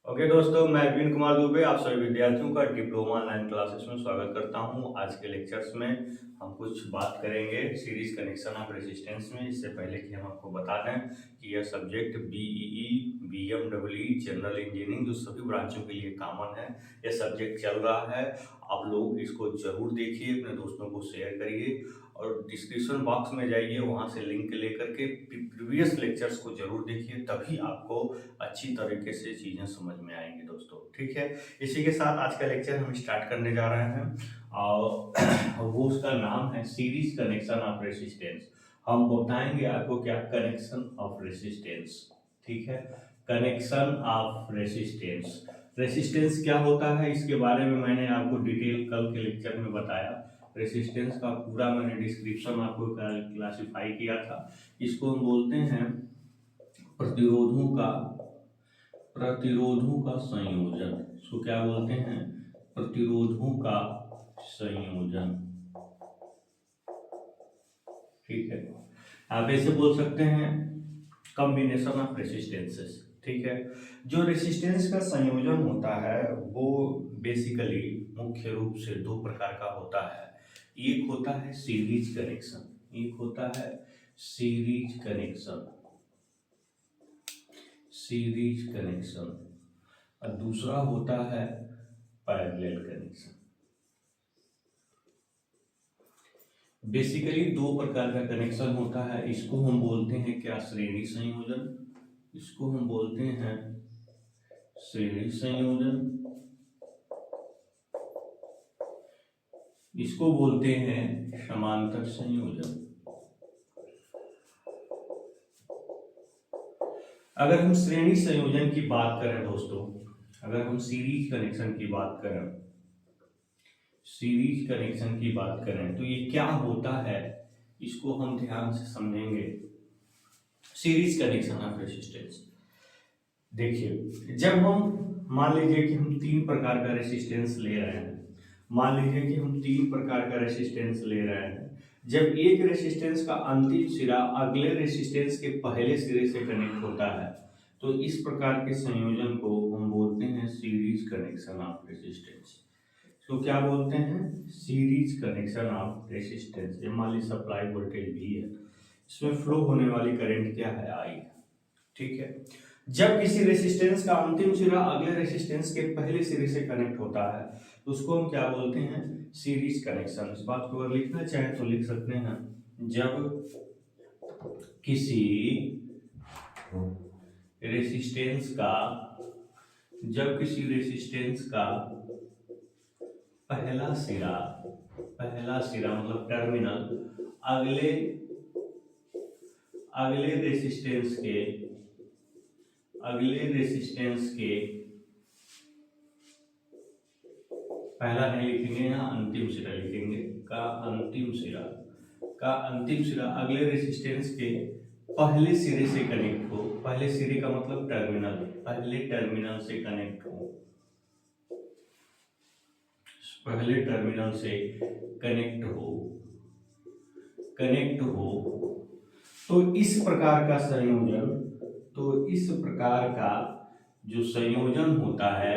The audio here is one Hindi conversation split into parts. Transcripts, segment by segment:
ओके दोस्तों, मैं विपिन कुमार दुबे आप सभी विद्यार्थियों का डिप्लोमा ऑनलाइन क्लासेस में स्वागत करता हूं। आज के लेक्चर्स में हम कुछ बात करेंगे सीरीज कनेक्शन ऑफ रेजिस्टेंस में। इससे पहले कि हम आपको बता दें कि यह subject BEE, BMW, general engineering जो सभी ब्रांचों के लिए कॉमन है, यह सब्जेक्ट चल रहा है। आप लोग इसको जरूर देखिए, अपने दोस्तों को शेयर करिए और डिस्क्रिप्शन बॉक्स में जाइए, वहां से लिंक लेकर के प्रीवियस लेक्चर्स को जरूर देखिए, तभी आपको अच्छी तरीके से चीजें समझ में आएंगी दोस्तों। ठीक है, इसी के साथ आज का लेक्चर हम स्टार्ट करने जा रहे हैं और वो उसका नाम है सीरीज कनेक्शन ऑफ रेसिस्टेंस। हम बताएंगे आपको क्या कनेक्शन ऑफ रेसिस्टेंस। ठीक है, कनेक्शन ऑफ रेसिस्टेंस। रेसिस्टेंस क्या होता है इसके बारे में मैंने आपको डिटेल कल के लेक्चर में बताया। रेसिस्टेंस का पूरा मैंने डिस्क्रिप्शन आपको क्लासिफाई किया था। इसको हम बोलते हैं प्रतिरोधों का संयोजन। इसको क्या बोलते हैं? प्रतिरोधों का संयोजन। ठीक है, आप ऐसे बोल सकते हैं कॉम्बिनेशन ऑफ रेसिस्टेंसेस। ठीक है, जो रेसिस्टेंस का संयोजन होता है वो बेसिकली मुख्य रूप से दो प्रकार का होता है। एक होता है सीरीज कनेक्शन, एक होता है सीरीज कनेक्शन, सीरीज कनेक्शन, और दूसरा होता है पैरेलल कनेक्शन। बेसिकली दो प्रकार का कनेक्शन होता है। इसको हम बोलते हैं क्या? श्रेणी संयोजन। इसको हम बोलते हैं श्रेणी संयोजन। इसको बोलते हैं समांतर संयोजन। अगर हम श्रेणी संयोजन की बात करें दोस्तों, अगर हम सीरीज कनेक्शन की बात करें, सीरीज कनेक्शन की बात करें तो ये क्या होता है, इसको हम ध्यान से समझेंगे। सीरीज कनेक्शन ऑफ रेसिस्टेंस, देखिए जब हम मान लीजिए कि हम तीन प्रकार का रेसिस्टेंस ले रहे हैं, मान लीजिए कि हम तीन प्रकार का रेसिस्टेंस ले रहे हैं। जब एक रेसिस्टेंस का अंतिम सिरा अगले रेसिस्टेंस के पहले सिरे से कनेक्ट होता है तो इस प्रकार के संयोजन को हम बोलते हैं सीरीज कनेक्शन ऑफ रेसिस्टेंस। तो क्या बोलते हैं? Series connection of resistance. ये मान लीजिए सप्लाई वोल्टेज भी है, इसमें फ्लो होने वाली करंट क्या है? आई है। ठीक है, जब किसी रेसिस्टेंस का अंतिम सिरा अगले रेसिस्टेंस के पहले सिरे से कनेक्ट होता है तो उसको हम क्या बोलते हैं? Series connection. इस बात को अगर लिखना चाहे तो लिख सकते हैं, जब किसी रेसिस्टेंस का, जब किसी रेसिस्टेंस का पहला सिरा, पहला सिरा मतलब टर्मिनल अगले अगले रेसिस्टेंस के, अगले रेसिस्टेंस के, पहला नहीं लिखेंगे यहाँ, अंतिम सिरा लिखेंगे, का अंतिम सिरा, का अंतिम सिरा अगले रेसिस्टेंस के पहले सिरे से कनेक्ट हो। पहले सिरे का मतलब टर्मिनल, पहले टर्मिनल से कनेक्ट हो, पहले टर्मिनल से कनेक्ट हो, कनेक्ट हो तो इस प्रकार का संयोजन, तो इस प्रकार का जो संयोजन होता है,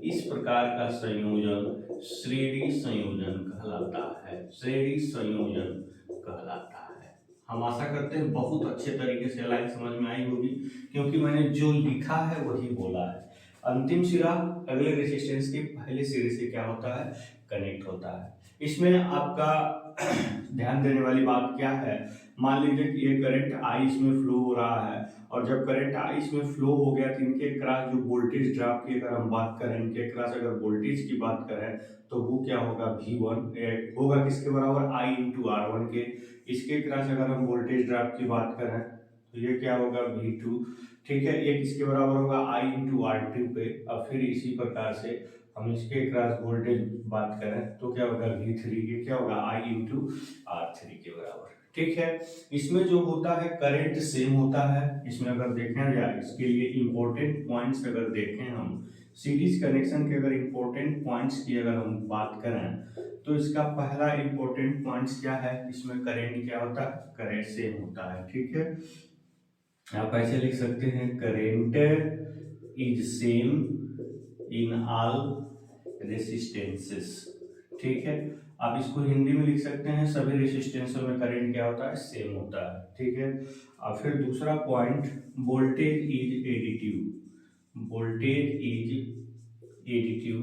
इस प्रकार का संयोजन श्रेणी संयोजन कहलाता है। श्रेणी संयोजन कहलाता है। हम आशा करते हैं बहुत अच्छे तरीके से लाइन समझ में आई होगी, क्योंकि मैंने जो लिखा है वही बोला है। अंतिम सिरा अगले रेसिस्टेंस के पहले सिरे से क्या होता है? कनेक्ट होता है। इसमें आपका ध्यान देने वाली बात क्या है, मान लीजिए कि ये करंट आई इसमें फ्लो हो रहा है और जब करंट आई इसमें फ्लो हो गया तो इनके क्रॉस जो वोल्टेज ड्रॉप की अगर हम बात करें, इनके क्रॉस अगर वोल्टेज की बात करें तो वो क्या होगा? V1 होगा किसके बराबर? I इंटू R1 के। इसके क्रॉस अगर हम वोल्टेज ड्रॉप की बात करें तो ये क्या होगा? V2। ठीक है, एक इसके बराबर होगा I इंटू R2 पे। अब फिर इसी प्रकार से हम इसके क्रॉस वोल्टेज बात करें तो क्या होगा? V3। ये क्या होगा? I इंटू R3 के बराबर। ठीक है, इसमें जो होता है करंट सेम होता है। इसमें अगर देखा जाए, इसके लिए इंपॉर्टेंट पॉइंट्स अगर देखें हम, सीरीज कनेक्शन के अगर इंपॉर्टेंट पॉइंट्स की अगर हम बात करें तो इसका पहला इंपॉर्टेंट पॉइंट्स क्या है? इसमें करंट क्या होता है? करंट सेम होता है। ठीक है, आप ऐसे लिख सकते हैं, current is same in all resistances. ठीक है, आप इसको हिंदी में लिख सकते हैं, सभी रेसिस्टेंस में करंट क्या होता है, सेम होता है। ठीक है, अब फिर दूसरा point, voltage is additive. Voltage is additive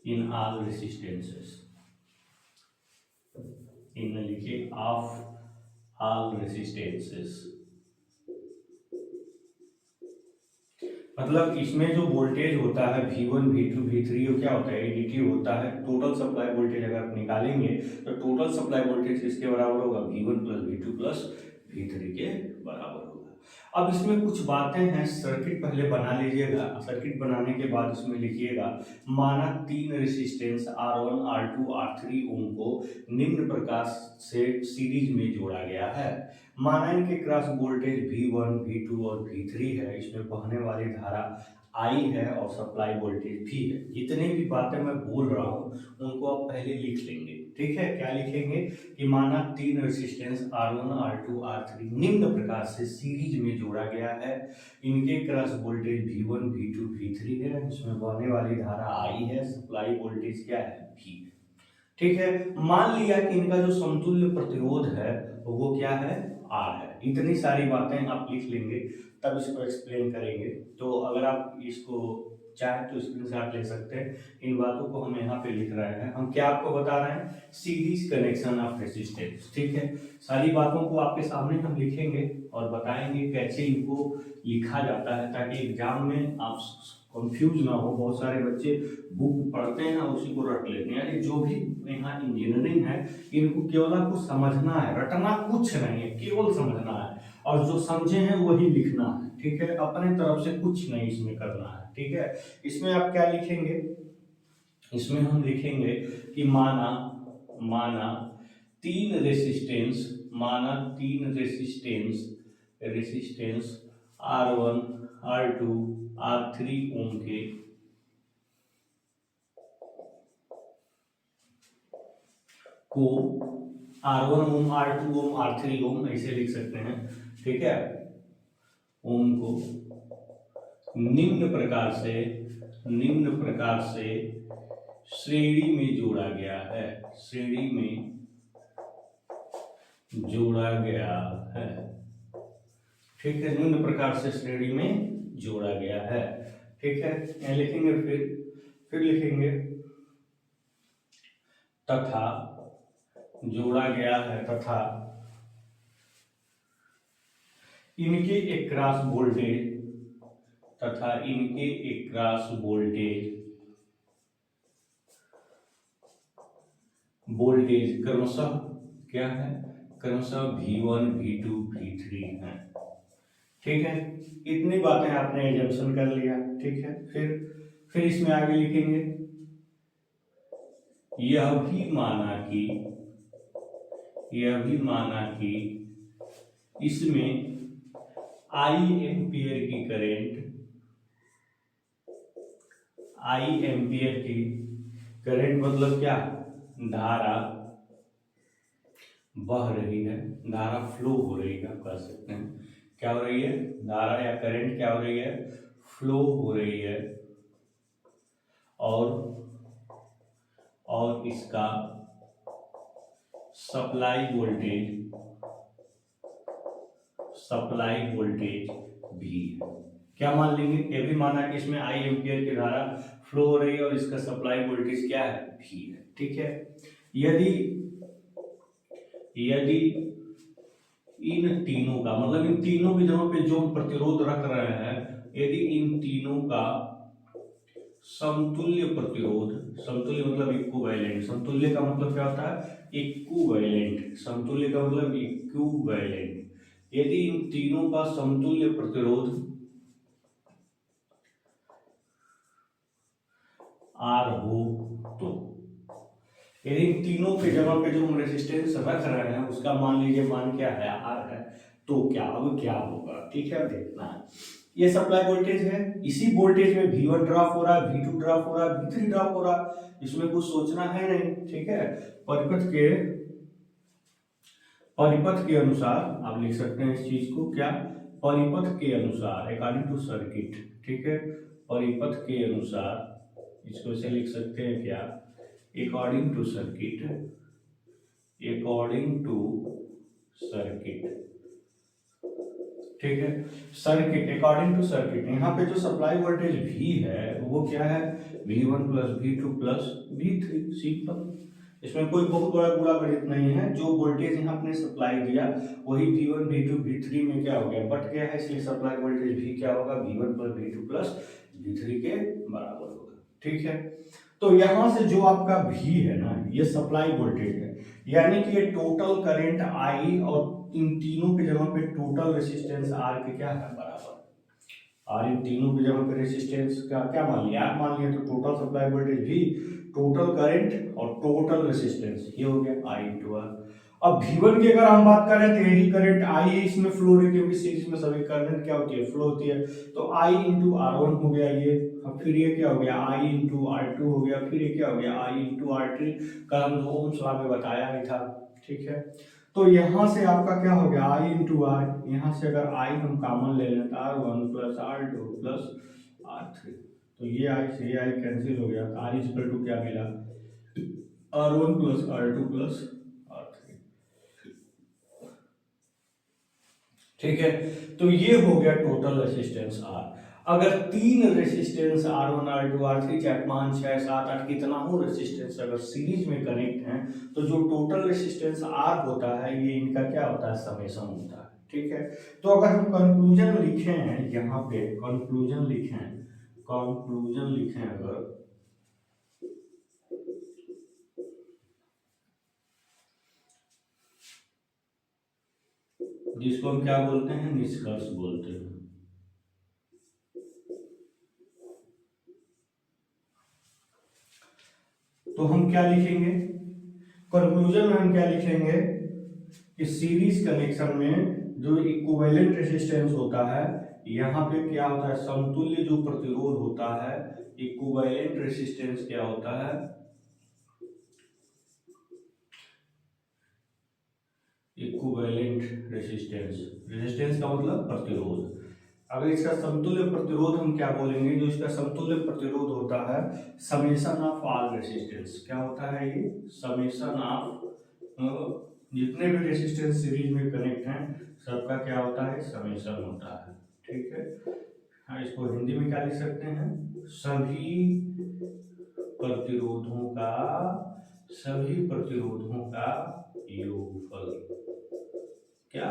in all resistances. इनमें लिखिए ऑफ ऑल रेसिस्टेंसेस, मतलब इसमें जो वोल्टेज होता है V1 V2 V3 वो क्या होता है, एडिटिव होता है। टोटल सप्लाई वोल्टेज अगर आप निकालेंगे तो टोटल सप्लाई वोल्टेज किसके बराबर होगा, V1 plus V2 plus V3 के बराबर होगा। अब इसमें कुछ बातें हैं, सर्किट पहले बना लीजिएगा। सर्किट बनाने के बाद इसमें लिखिएगा, माना 3 रेसिस्टेंस R1 R2 R3 ओम को निम्न प्रकार से सीरीज में जोड़ा गया है। माना इनके क्रॉस वोल्टेज V1 V2 और V3 है, इसमें बहने वाली धारा I है और सप्लाई वोल्टेज V है। जितने भी बातें मैं बोल रहा हूँ उनको आप पहले लिख लेंगे। ठीक है, क्या लिखेंगे कि माना 3 रेसिस्टेंस R1 R2 R3 निम्न प्रकार से सीरीज में जोड़ा गया है। इनके cross voltage V1 V2 V3 है, इसमें बहने वाली धारा I है, सप्लाई वोल्टेज क्या है, V। ठीक है, मान लिया कि इनका जो समतुल्य प्रतिरोध है वो क्या है, R है। इतनी सारी बातें आप लिख लेंगे, तब इसको एक्सप्लेन करेंगे। तो अगर आप इसको चाहे तो स्क्रीनशॉट ले सकते हैं। इन बातों को हम यहाँ पे लिख रहे हैं। हम क्या आपको बता रहे हैं, सीरीज कनेक्शन ऑफ रेसिस्टेंस। ठीक है, सारी बातों को आपके सामने हम लिखेंगे और बताएंगे कैसे इनको लिखा जाता है, ताकि एग्जाम में आप कंफ्यूज ना हो। बहुत सारे बच्चे बुक पढ़ते हैं उसी को रट लेते हैं। यानी जो भी यहाँ इंजीनियरिंग है इनको केवल आपको समझना है, रटना कुछ नहीं है, केवल समझना है, और जो समझे हैं वही लिखना है। ठीक है, अपने तरफ से कुछ नहीं इसमें करना है। ठीक है, इसमें आप क्या लिखेंगे, इसमें हम लिखेंगे कि माना 3 रेसिस्टेंस, माना 3 रेसिस्टेंस R1 R2 R3 ओम के को R1 ओम R2 ओम R3 ओम ऐसे लिख सकते हैं। ठीक है, ओम को निम्न प्रकार से श्रेणी में जोड़ा गया है, श्रेणी में जोड़ा गया है। ठीक है, निम्न प्रकार से श्रेणी में जोड़ा गया है। ठीक है, यहाँ लिखेंगे, फिर लिखेंगे तथा जोड़ा गया है, तथा इनके एक्रॉस वोल्टेज, तथा इनके एक्रॉस वोल्टेज क्रमशः क्या है, क्रमशः V1 V2 V3 है। ठीक है, इतनी बातें आपने एजम्पशन कर लिया। ठीक है, फिर इसमें आगे लिखेंगे, यह भी माना कि इसमें I एम्पियर की करंट मतलब क्या, धारा बह रही है, धारा फ्लो हो रही है, आप कह सकते हैं। क्या हो रही है, धारा या करंट क्या हो रही है, फ्लो हो रही है, और इसका सप्लाई वोल्टेज भी है। क्या मान लेंगे, ये भी माना कि इसमें I एम्पियर की धारा फ्लो हो रही है और इसका सप्लाई वोल्टेज क्या है, भी है। ठीक है, यदि इन तीनों का मतलब इन तीनों विधों पे जो हम प्रतिरोध रख रहे हैं, यदि इन तीनों का समतुल्य प्रतिरोध, समतुल्य मतलब इक्विवेलेंट, समतुल्य का मतलब क्या होता है, इक्विवेलेंट, समतुल्य का मतलब इक्विवेलेंट, यदि इन तीनों का समतुल्य प्रतिरोध R हो तो, यदि इन तीनों के जगह पे जो हम रेजिस्टेंस रख रहे हैं उसका मान लीजिए मान क्या है, R है, तो क्या होगा। ठीक है, देखना है। ये सप्लाई वोल्टेज है, इसी वोल्टेज में V1 ड्रॉप हो रहा है, V2 ड्रॉप हो रहा है, V3 ड्रॉप हो रहा है, इसमें कुछ सोचना है नहीं। ठीक है, परिपथ के अनुसार आप लिख सकते हैं इस चीज को, क्या, परिपथ के अनुसार, अकॉर्डिंग टू सर्किट, ठीक है, परिपथ के अनुसार, इसको ऐसे लिख सकते हैं क्या, according to circuit, according to circuit, ठीक है, सर्किट अकॉर्डिंग टू सर्किट। यहाँ पे जो सप्लाई वोल्टेज V है वो क्या है, V1 plus V2 plus V3, simple, इसमें कोई बहुत बड़ा गुणा गणित नहीं है। जो वोल्टेज यहाँ आपने सप्लाई दिया वही V1 V2 V3 में क्या हो गया, बट गया है, इसलिए सप्लाई वोल्टेज V क्या होगा, V1 plus V2 plus V3 के बराबर होगा, ठीक है। तो यहाँ से जो आपका V है ना, ये सप्लाई वोल्टेज है, यानी कि ये टोटल करंट I और इन तीनों की जगह पे टोटल रेसिस्टेंस R के क्या है, बराबर। और इन तीनों की जगह पे रेसिस्टेंस का क्या मान लिया, R मान लिया, तो total supply voltage V, total current और टोटल रेसिस्टेंस, ये हो गया I इंटू R। अब V1 की अगर हम बात करें तो यही करंट I इसमें फ्लो रही है, क्योंकि सीरीज में सभी करंट क्या होती है, फ्लो होती है, तो I इंटू R1 हो गया ये। अब फिर ये क्या हो गया, I इंटू R2 हो गया, फिर ये क्या हो गया, I इंटू R3, कल हम ओम्स लॉ में बताया ही था, ठीक है। तो यहाँ से आपका क्या हो गया, I इंटू R, यहाँ से अगर I हम कॉमन ले लें तो R1 plus R2 plus R3, तो ये I से ये I कैंसिल हो गया, तो R इक्वल टू क्या मिला, R1 plus R2 plus R3, ठीक है। तो ये हो गया टोटल रेसिस्टेंस R। अगर तीन रेसिस्टेंस R1 R2 R3 चाहे 5 6 7 8 कितना हो रेसिस्टेंस अगर सीरीज में कनेक्ट हैं, तो जो टोटल रेसिस्टेंस R होता है ये इनका क्या होता है, समेशन होता है, ठीक है। तो अगर हम कंक्लूजन लिखें हैं, यहाँ पे कंक्लूजन लिखें, कंक्लूजन लिखें अगर, जिसको हम क्या बोलते हैं, निष्कर्ष बोलते हैं। तो हम क्या लिखेंगे, कंक्लूजन में हम क्या लिखेंगे कि सीरीज कनेक्शन में जो इक्विवेलेंट रेजिस्टेंस होता है, यहाँ पे क्या होता है, समतुल्य जो प्रतिरोध होता है, इक्विवेलेंट रेजिस्टेंस क्या होता है, इक्विवेलेंट रेजिस्टेंस, रेजिस्टेंस का मतलब प्रतिरोध। अगर इसका समतुल्य प्रतिरोध हम क्या बोलेंगे, जो इसका समतुल्य प्रतिरोध होता है, समेशन ऑफ ऑल रेजिस्टेंस, क्या होता है ये, समेशन ऑफ, जितने भी रेजिस्टेंस सीरीज में कनेक्ट हैं सबका क्या होता है, समेशन होता है, ठीक है। हाँ, इसको हिंदी में क्या लिख सकते हैं, सभी प्रतिरोधों का, सभी प्रतिरोधों का योगफल, क्या,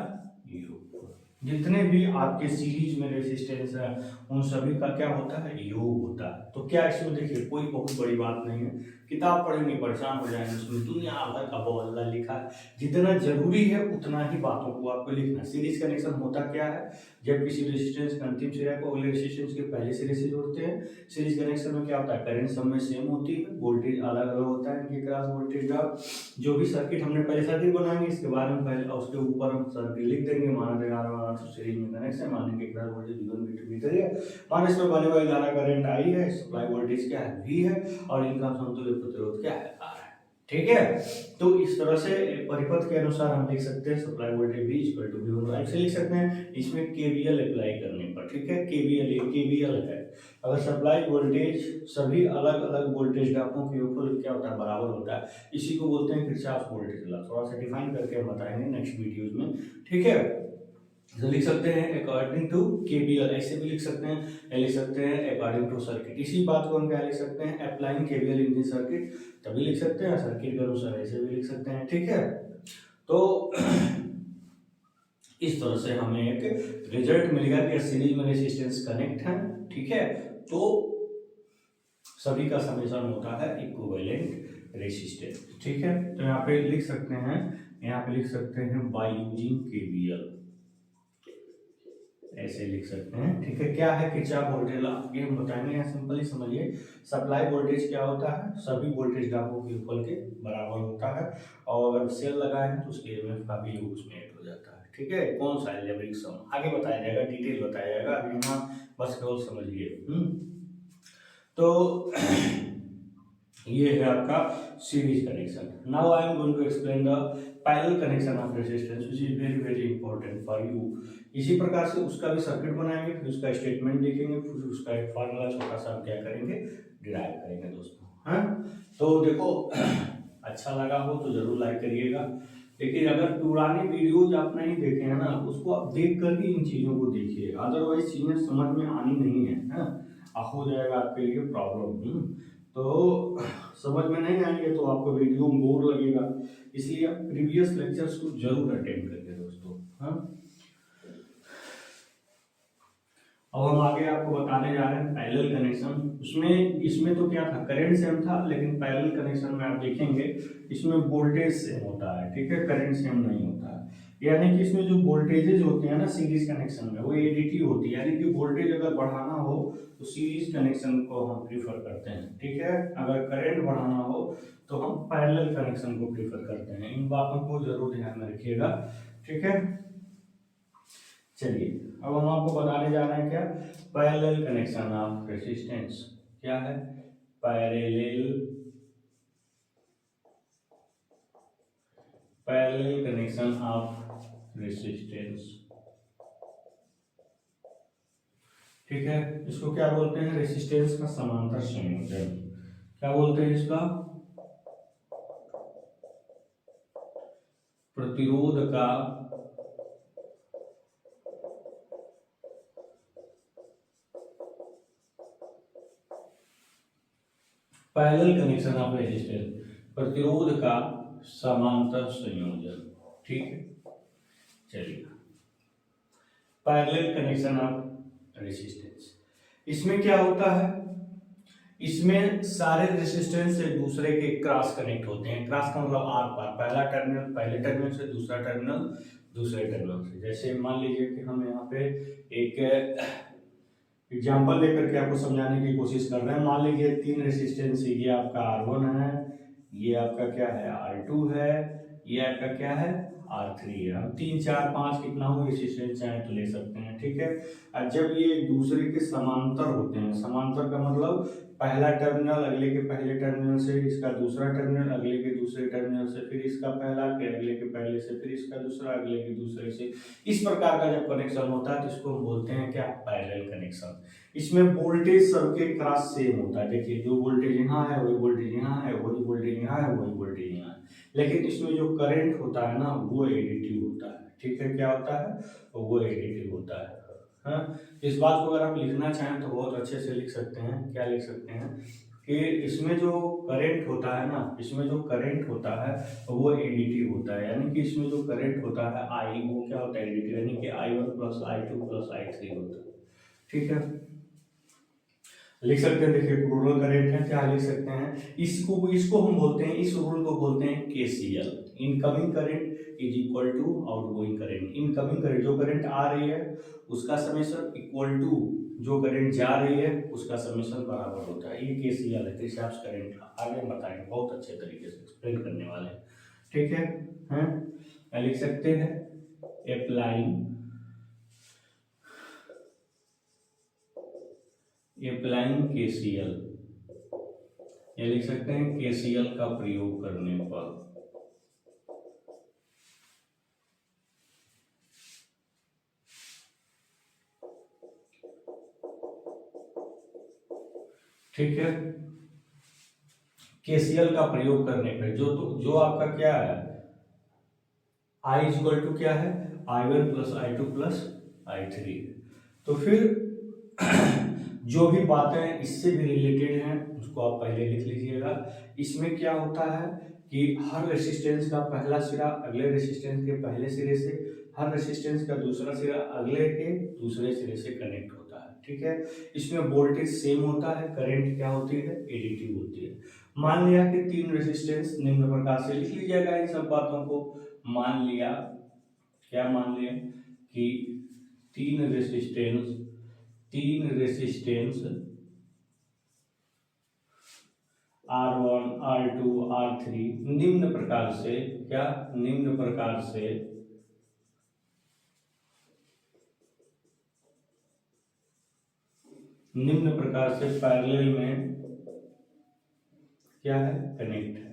योगफल, जितने भी आपके सीरीज में रेजिस्टेंस है उन सभी का क्या होता है, योग होता है। तो क्या इसमें देखिए कोई बहुत बड़ी बात नहीं है, किताब पढ़ेंगे परेशान हो जाएंगे, उसमें दुनिया भर का बोला लिखा है, जितना जरूरी है उतना ही बातों को आपको लिखना। सीरीज कनेक्शन होता क्या है, जब किसी रेजिस्टेंस के अंतिम सिरे को अगले रेजिस्टेंस के पहले सिरे से जोड़ते हैं। सीरीज कनेक्शन में क्या होता है, करंट सब में सेम होती है, वोल्टेज अलग अलग होता है, इनके क्रॉस वोल्टेज ड्रॉप। जो भी सर्किट हमने पहले सर्किट बनाएंगे इसके बारे में पहले, उसके ऊपर हम सर्किट लिख देंगे, माना देगा सीरीज में कनेक्शन, मानेंगे cross voltage V1 V2 V3 है, मान इसमें बने वाली धारा करंट I है, सप्लाई वोल्टेज क्या है, V है, और इनका समतुल्य प्रतिरोध क्या है, R है, ठीक है। तो इस तरह से परिपथ के अनुसार हम लिख सकते हैं supply voltage V equal to V1, ऐसे लिख सकते हैं, इसमें KVL अप्लाई करने पर, ठीक है। KVL है, अगर सप्लाई वोल्टेज सभी अलग अलग वोल्टेज ड्रॉपों के ऊपर क्या होता है, बराबर होता है, इसी को बोलते हैं किरचॉफ वोल्टेज लॉ। थोड़ा सा डिफाइन करके हम बताएंगे नेक्स्ट वीडियोज में, ठीक है। तो लिख सकते हैं अकॉर्डिंग टू KVL, ऐसे भी लिख सकते हैं, लिख सकते हैं अकॉर्डिंग टू सर्किट। इसी बात को हम क्या लिख सकते हैं, अप्लाइंग KVL इन दी सर्किट, तभी लिख सकते हैं, सर्किट के अनुसार ऐसे भी लिख सकते हैं, ठीक है। तो इस तरह से हमें एक रिजल्ट मिलेगा कि सीरीज में रेजिस्टेंस कनेक्ट है, ठीक है, तो सभी का समेशन होता है इक्विवेलेंट रेजिस्टेंस, ठीक है। तो यहाँ पे लिख सकते हैं, यहाँ पे लिख सकते हैं बाय यूजिंग KVL, ऐसे लिख सकते हैं, ठीक है। क्या है किरचॉफ वोल्टेज लॉ, ये हम बताएंगे, यहाँ सिंपली समझिए, सप्लाई वोल्टेज क्या होता है, सभी वोल्टेज ड्रॉपों के ऊपर के बराबर होता है, और अगर सेल लगाए हैं तो उसके EMF का भी उसमें ऐड हो जाता है, ठीक है। कौन सा अलजेब्रिक सम आगे बताया जाएगा, डिटेल बताया जाएगा, अभी यहाँ बस केवल समझिए। तो ये है आपका series connection. Now I am going to explain the parallel connection of resistance which is very very important for you. इसी प्रकार से उसका भी सर्किट बनाएंगे, फिर उसका स्टेटमेंट देखेंगे, फिर उसका एक फार्मूला छोटा सा हम क्या करेंगे, डिराइव करेंगे दोस्तों। हाँ, तो देखो अच्छा लगा हो तो जरूर लाइक करिएगा। लेकिन अगर पुरानी वीडियोज आप नहीं देखे हैं ना, उसको आप देख कर ही इन चीजों को देखिए, अदरवाइज चीजें समझ में आनी नहीं है, हो जाएगा आपके लिए प्रॉब्लम। तो समझ में नहीं आएंगे तो आपको वीडियो बोर लगेगा, इसलिए आप प्रीवियस लेक्चर्स को जरूर अटेंड करिए दोस्तों। हाँ, अब हम आगे आपको बताने जा रहे हैं पैरेलल कनेक्शन। उसमें इसमें तो क्या था, करंट सेम था, लेकिन पैरेलल कनेक्शन में आप देखेंगे इसमें वोल्टेज सेम होता है, ठीक है, करंट सेम नहीं होता है। यानी कि इसमें जो वोल्टेजेस होते हैं ना सीरीज कनेक्शन में, वो एडिटिव होती है, यानी कि वोल्टेज अगर बढ़ाना हो तो सीरीज कनेक्शन को हम प्रीफर करते हैं, ठीक है। अगर करंट बढ़ाना हो तो हम पैरेलल कनेक्शन को प्रीफर करते हैं। इन बातों को जरूर ध्यान में रखिएगा, ठीक है। चलिए अब हम आपको बताने जा रहे हैं क्या, पैरेलल कनेक्शन ऑफ रेजिस्टेंस। क्या है, parallel parallel connection of resistance, ठीक है। इसको क्या बोलते हैं, रेजिस्टेंस का समांतर संयोजन। क्या बोलते हैं इसका, प्रतिरोध का पैरेलल कनेक्शन ऑफ रेजिस्टेंस, प्रतिरोध का समांतर संयोजन, ठीक है। चलिए पैरेलल कनेक्शन ऑफ रेजिस्टेंस, इसमें क्या होता है, इसमें सारे रेजिस्टेंस एक दूसरे के क्रॉस कनेक्ट होते हैं। क्रॉस का मतलब आर पार, पहला टर्मिनल पहले टर्मिनल से, दूसरा टर्मिनल दूसरे टर्मिनल से। जैसे मान लीजिए कि हम यहाँ पे एक एग्जाम्पल लेकर के आपको समझाने की कोशिश कर रहे हैं। मान लीजिए तीन रेजिस्टेंस, ये आपका R1 है, ये आपका क्या है R2 है, ये आपका क्या है R3 है। हम 3 4 5 कितना हो रेजिस्टेंस चाहे तो ले सकते हैं, ठीक है। और जब ये एक दूसरे के समांतर होते हैं, समांतर का मतलब पहला टर्मिनल अगले के पहले टर्मिनल से, इसका दूसरा टर्मिनल अगले के दूसरे टर्मिनल से, फिर इसका पहला के अगले के पहले से, फिर इसका दूसरा अगले के दूसरे से, इस प्रकार का जब कनेक्शन होता है तो इसको हम बोलते हैं क्या, पैरेलल कनेक्शन। इसमें वोल्टेज सबके क्रॉस सेम होता है। देखिए जो वोल्टेज यहाँ है वही वोल्टेज यहाँ है, वही वोल्टेज यहाँ है वही वोल्टेज यहाँ है, लेकिन इसमें जो करंट होता है ना वो एडिटिव होता है, ठीक है। क्या होता है, वो एडिटिव होता है। हाँ, इस बात को अगर आप लिखना चाहें तो बहुत अच्छे से लिख सकते हैं। क्या लिख सकते हैं कि इसमें जो करंट होता है ना, इसमें जो करंट होता है वो एडिटिव होता है, यानी कि इसमें जो करंट होता है आई, वो क्या होता है एडिटिव, यानी कि I1 plus I2 plus I3 होता है, ठीक है। लिख सकते हैं, देखिए रूरल करंट है, क्या लिख सकते हैं, इसको इसको हम बोलते हैं, इस रूल को बोलते हैं KCL, incoming current is equal to outgoing current. Incoming current जो करंट आ रही है उसका समेशन इक्वल टू जो करंट जा रही है उसका समेशन बराबर होता है। ये KCL है, किरचॉफ करंट का। आगे बताएंगे, बहुत अच्छे तरीके से एक्सप्लेन करने वाले हैं, ठीक है। हैं, लिख सकते हैं अप्लाइंग KCL, ये लिख सकते हैं KCL का प्रयोग करने पर, ठीक है। KCL का प्रयोग करने पर जो आपका क्या है I इक्वल टू क्या है I1 plus I2 plus I3। तो फिर जो भी बातें इससे भी रिलेटेड हैं उसको आप पहले लिख लीजिएगा। इसमें क्या होता है कि हर रेसिस्टेंस का पहला सिरा अगले रेसिस्टेंस के पहले सिरे से, हर रेसिस्टेंस का दूसरा सिरा अगले के दूसरे सिरे से कनेक्ट होता है, ठीक है। इसमें वोल्टेज सेम होता है, करंट क्या होती है एडिटिव होती है। मान लिया कि तीन रेसिस्टेंस, निम्न प्रकार से लिख लीजिएगा इन सब बातों को। मान लिया, क्या मान लिया कि तीन रेसिस्टेंस R1 R2 R3 निम्न प्रकार से, क्या निम्न प्रकार से पैरेलल में क्या है, कनेक्ट है।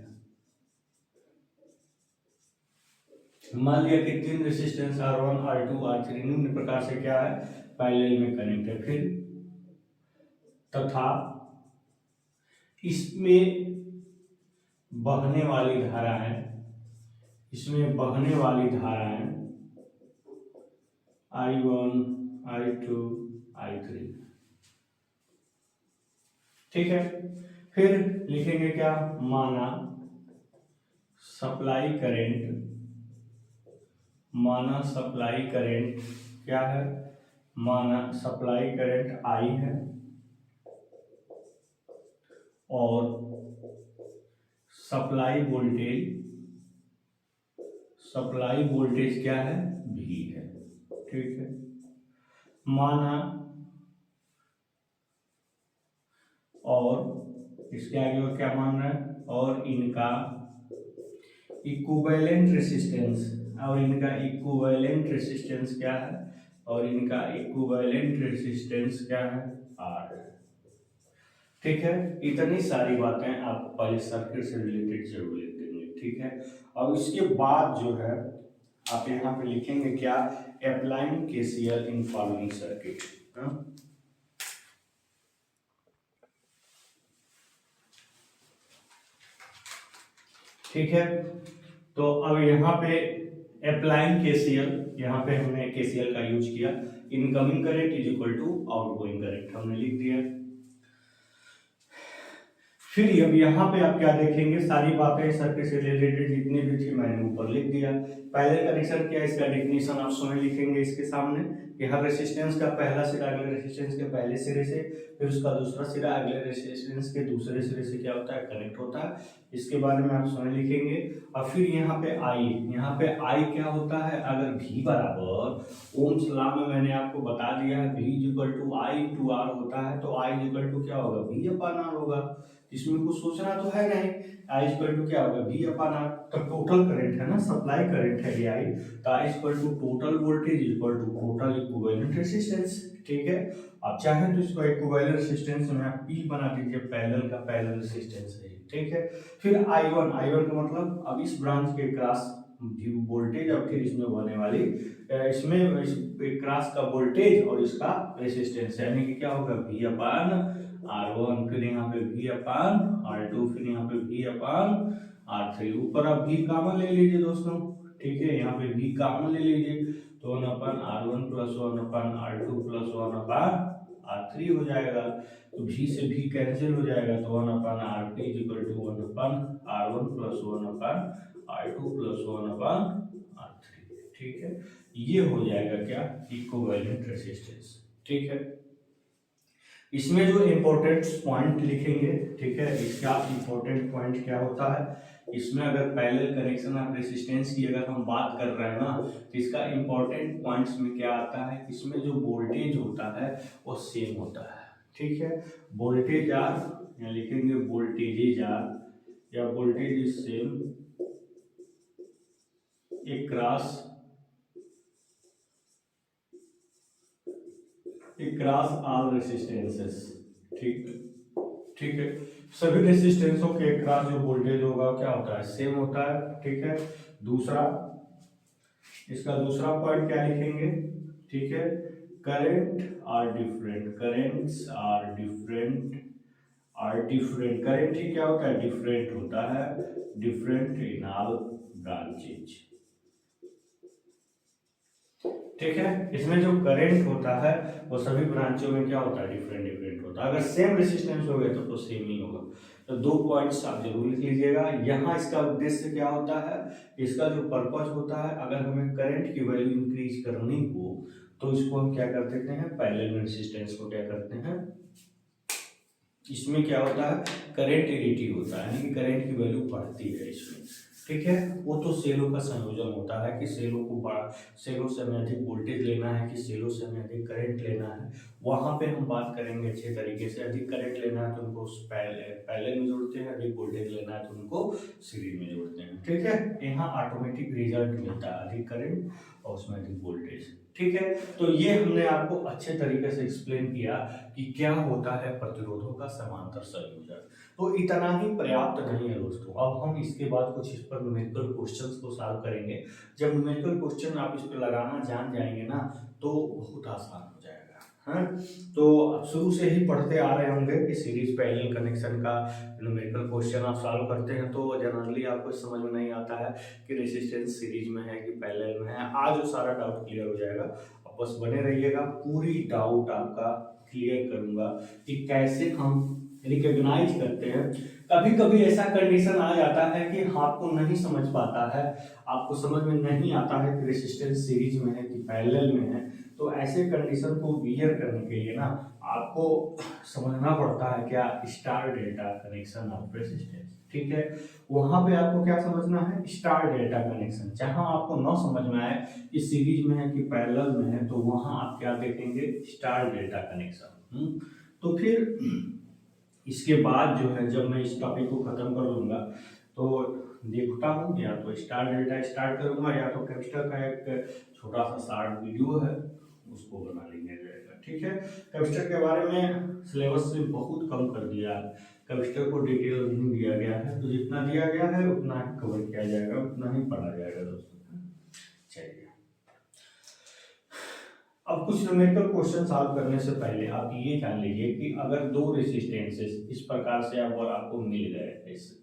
मान लिया कि 3 रेसिस्टेंस R1 R2 R3 निम्न प्रकार से क्या है, पैरेलल में कनेक्ट है। फिर तथा इसमें बहने वाली धारा है, इसमें बहने वाली धारा है I1 I2 I3। ठीक है, फिर लिखेंगे क्या, माना सप्लाई करंट, माना सप्लाई करंट क्या है, माना सप्लाई करंट I है और सप्लाई वोल्टेज क्या है, V है। ठीक है, माना और इसके आगे वो क्या मान रहा है, और इनका इक्विवेलेंट रेसिस्टेंस, और इनका इक्विवेलेंट रेसिस्टेंस क्या है, और इनका इक्विवेलेंट रेसिस्टेंस क्या है, R है। ठीक है, इतनी सारी बातें आप पहले सर्किट से रिलेटेड जरूर लिख देंगे। ठीक है, अब इसके बाद जो है आप यहाँ पे लिखेंगे क्या, applying KCL in following circuit. ठीक है, तो अब यहाँ पे अप्लाइंग केसीएल, यहाँ पे हमने केसीएल का यूज किया, incoming current is equal to outgoing current हमने लिख दिया। फिर अब यहाँ पे आप क्या देखेंगे, सारी बातें सर्किट से रिलेटेड जितनी भी थी मैंने ऊपर लिख दिया। पहले कनेक्शन क्या है, इसका डेफिनेशन आप स्वयं लिखेंगे इसके सामने कि हर रेसिस्टेंस का पहला सिरा अगले रेसिस्टेंस के पहले सिरे से, फिर उसका दूसरा सिरा अगले रेसिस्टेंस के दूसरे सिरे से क्या होता है, कनेक्ट होता है। इसके बारे में आप स्वयं लिखेंगे। और फिर यहाँ पे आई, यहाँ पे आई क्या होता है, अगर V बराबर ओम्स लॉ में मैंने आपको बता दिया है V equal to I into R होता है, तो आई इक्वल टू क्या होगा, V अपॉन आर होगा। इसमें कुछ सोचना तो है नहीं, आई इक्वल टू क्या होगा, V अपॉन आर। तो टोटल करंट है ना, सप्लाई करंट है ये आई, तो I equal to total voltage equal to total equivalent resistance. ठीक है, आप चाहें तो इसको इक्विवेलेंट रेसिस्टेंस में आप P बना दीजिए, पैरेलल का पैरेलल रेसिस्टेंस है। ठीक है, फिर I1, I1 का मतलब अब इस ब्रांच के क्रॉस वोल्टेज और फिर इसमें बहने वाली, इसमें इस क्रॉस का वोल्टेज और इसका रेसिस्टेंस, यानी कि क्या होगा, V अपॉन R1, फिर यहाँ पे V अपॉन R2, फिर यहाँ पे V अपॉन R3। ऊपर आप V कॉमन ले लीजिए दोस्तों। ठीक है, यहाँ पे V कॉमन ले लीजिए, तो 1 upon R1 plus 1 upon R2 plus 1 upon R3 हो जाएगा। तो V से V कैंसिल हो जाएगा, तो 1 upon RP is equal to 1 upon R1 plus 1 upon R2 plus 1 upon R3। ठीक है, ये हो जाएगा क्या, इक्विवेलेंट रेसिस्टेंस। ठीक है, इसमें जो इम्पोर्टेंट पॉइंट लिखेंगे, ठीक है, इसका इम्पोर्टेंट पॉइंट क्या होता है, इसमें अगर पैरेलल कनेक्शन ऑफ रेसिस्टेंस की अगर हम बात कर रहे हैं ना, तो इसका इम्पोर्टेंट पॉइंट्स में क्या आता है, इसमें जो वोल्टेज होता है वो सेम होता है। ठीक है, वोल्टेज आर, या लिखेंगे वोल्टेजेज आर, या voltage is same across all resistances। ठीक, ठीक है, सभी रेसिस्टेंसों के अक्रॉस जो वोल्टेज होगा क्या होता है, सेम होता है। ठीक है, दूसरा, इसका दूसरा पॉइंट क्या लिखेंगे, ठीक है, current are different, currents are different, current ही क्या होता है, डिफरेंट होता है, डिफरेंट इन ऑल ब्रांचेज। ठीक है, इसमें जो करंट होता है वो सभी ब्रांचों में क्या होता है, डिफरेंट होता है। अगर सेम रेसिस्टेंस हो गया तो सेम ही होगा। तो 2 पॉइंट्स आप जरूर लिख लीजिएगा। यहाँ इसका उद्देश्य क्या होता है, इसका जो पर्पस होता है, अगर हमें करंट की वैल्यू इंक्रीज करनी हो तो इसको हम क्या कर देते हैं, पैरेलल रेसिस्टेंस को क्या करते हैं, इसमें क्या होता है, करंट एडिटिव होता है, यानी कि करंट की वैल्यू बढ़ती है इसमें। ठीक है, वो तो सेलों का संयोजन होता है कि सेलों को बड़ा, सेलों से हमें अधिक वोल्टेज लेना है कि सेलों से हमें अधिक करंट लेना है, वहां पे हम बात करेंगे अच्छे तरीके से। अधिक करंट लेना है तो उनको पैरेलल में जोड़ते हैं, अधिक वोल्टेज लेना है तो उनको सीरीज में जोड़ते हैं। ठीक है, यहाँ ऑटोमेटिक रिजल्ट मिलता है, अधिक करंट और उसमें अधिक वोल्टेज। ठीक है, तो ये हमने आपको अच्छे तरीके से एक्सप्लेन किया कि क्या होता है प्रतिरोधों का समांतर संयोजन। तो इतना ही पर्याप्त नहीं है दोस्तों, अब हम इसके बाद कुछ इस पर न्यूमेरिकल क्वेश्चंस को सॉल्व करेंगे। जब न्यूमेरिकल क्वेश्चन आप इस पर लगाना जान जाएंगे ना तो बहुत आसान हो जाएगा। हाँ, तो आप शुरू से ही पढ़ते आ रहे होंगे कि सीरीज पैरेलल कनेक्शन का न्यूमेरिकल क्वेश्चन आप सॉल्व करते हैं तो जनरली आपको समझ में नहीं आता है कि रेजिस्टेंस सीरीज में है कि पैरेलल में है। आज वो सारा डाउट क्लियर हो जाएगा, आप बस बने रहिएगा, पूरी डाउट आपका क्लियर करूंगा कि कैसे हम रिकॉग्नाइज करते हैं। कभी कभी ऐसा कंडीशन आ जाता है कि आपको नहीं समझ पाता है, आपको समझ में नहीं आता है कि रेजिस्टेंस सीरीज में है कि पैरेलल में है। तो ऐसे कंडीशन को क्लियर करने के लिए ना आपको समझना पड़ता है क्या, star delta connection of resistance. ठीक है, वहां पे आपको क्या समझना है, स्टार डेल्टा कनेक्शन। जहां आपको न समझ में आए कि सीरीज में है कि पैरेलल में है तो वहां आप क्या देखेंगे, स्टार डेल्टा कनेक्शन। तो फिर इसके बाद जो है जब मैं इस टॉपिक को खत्म कर लूंगा तो देखता हूँ या तो स्टार डेल्टा स्टार्ट करूंगा या तो कैपेसिटर का एक छोटा सा शॉर्ट वीडियो है उसको बना लेंगे जाएगा। ठीक है, कैपेसिटर के बारे में सिलेबस में बहुत कम कर दिया है, कैपेसिटर को डिटेल नहीं दिया गया है, तो जितना दिया गया है उतना ही कवर किया जाएगा, उतना ही पढ़ा जाएगा दोस्तों। चलिए, अब कुछ न्यूमेरिकल क्वेश्चन सॉल्व करने से पहले आप ये जान लीजिए कि अगर दो रेजिस्टेंसेस इस प्रकार से अगर आपको मिल गए ऐसे,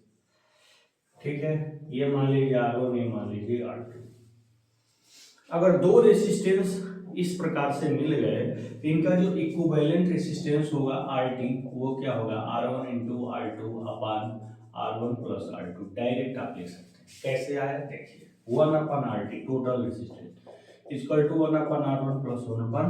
ठीक है, ये मान लीजिए R1, ये मान लीजिए R2। अगर दो रेजिस्टेंस इस प्रकार से मिल गए तो इनका जो इक्विवेलेंट रेजिस्टेंस होगा RT वो क्या होगा, R1 इंटू R2 अपान R1 प्लस R2। डायरेक्ट आप लिख सकते हैं, कैसे आया देखिए, 1 upon RT total resistance equal to 1 upon R1 plus 1 upon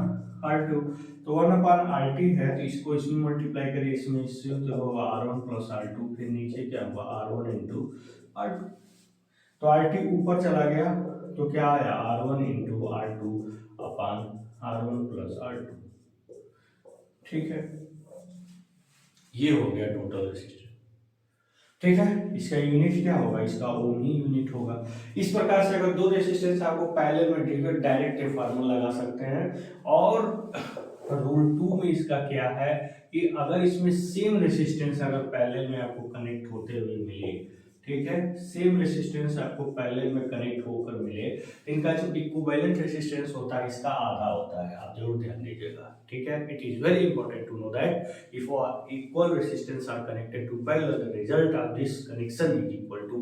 R2। तो 1 अपन RT है तो इसको इसमें मल्टीप्लाई करिए, इसमें इससे तो होगा R1 प्लस R2, फिर नीचे क्या होगा R1 इंटू R2। तो RT ऊपर चला गया तो क्या आया, R1 इंटू R2 अपान R1 प्लस R2। ठीक है, ये हो गया टोटल रेजिस्टेंस। ठीक है, इसका यूनिट क्या होगा, इसका ओम ही यूनिट होगा। इस प्रकार से अगर दो रेजिस्टेंस आपको पैरेलल में दिए डायरेक्ट ये फार्मूला लगा सकते हैं। और रूल 2 में इसका क्या है कि अगर इसमें सेम रेजिस्टेंस अगर पैरेलल में आपको कनेक्ट होते हुए मिले, ठीक है, सेम रेजिस्टेंस आपको पैरेलल में कनेक्ट होकर मिले, इनका जो इक्विवेलेंट रेजिस्टेंस होता है इसका आधा होता है, आप जरूर ध्यान दीजिएगा। ठीक है, it is very important to know that if equal resistance are connected to parallel, the result of this connection is equal to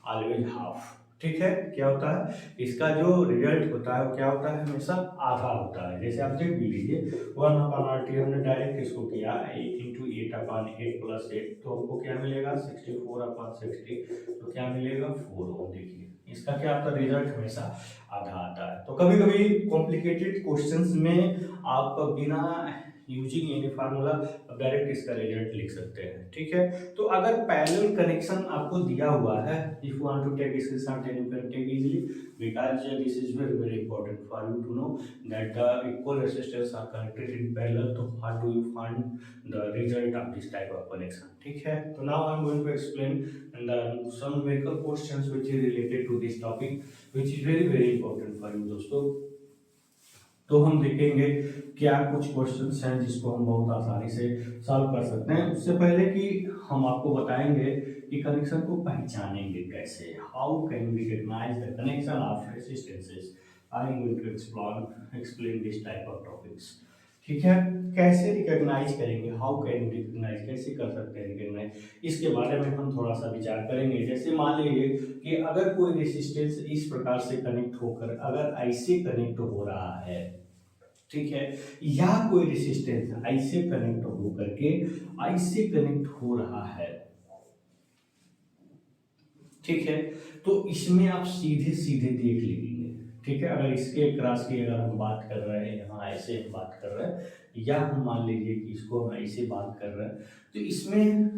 always half। ठीक है, क्या होता है, इसका जो रिजल्ट होता है वो क्या होता है, हमेशा आधा होता है। जैसे आप देख भी लीजिए 1 अपन RT हमने डायरेक्ट इसको किया 8 इंटू 8 अपन 8 प्लस 8, तो हमको क्या मिलेगा 64 अपन 60, तो क्या मिलेगा 4 देखिए इसका क्या आता है, रिजल्ट हमेशा आधा आता है। तो कभी कभी कॉम्प्लिकेटेड क्वेश्चंस में आप बिना यूजिंग एनी फार्मूला डायरेक्ट इसका रिजल्ट लिख सकते हैं। ठीक है, तो अगर पैरेलल कनेक्शन आपको दिया हुआ है, if you want to take screenshot then you can take easily because this is very very important for you to know that the equal resistance are connected in parallel, तो how do you find the result of this type of connection. ठीक है, तो now I am going to explain the some numerical questions which is related to this topic which is very very important for you दोस्तों। तो हम देखेंगे क्या कुछ क्वेश्चंस हैं जिसको हम बहुत आसानी से सॉल्व कर सकते हैं। उससे पहले कि हम आपको बताएंगे कि कनेक्शन को पहचानेंगे कैसे, how can we recognise the connection of resistances, I am going to explain this type of topics. ठीक है, कैसे रिकॉग्नाइज करेंगे, हाउ कैन वी रिकॉग्नाइज, कैसे कर सकते हैं रिकॉग्नाइज, इसके बारे में हम थोड़ा सा विचार करेंगे। जैसे मान लीजिए कि अगर कोई रेजिस्टेंस इस प्रकार से कनेक्ट होकर अगर ऐसे कनेक्ट हो रहा है, ठीक है, या कोई रेजिस्टेंस ऐसे कनेक्ट हो करके ऐसे कनेक्ट हो रहा है, ठीक है, तो इसमें आप सीधे सीधे देख लीजिए। ठीक है, अगर इसके क्रॉस की अगर हम बात कर रहे हैं, यहाँ ऐसे हम बात कर रहे हैं, या हम मान लीजिए कि इसको हम ऐसे बात कर रहे हैं, तो इसमें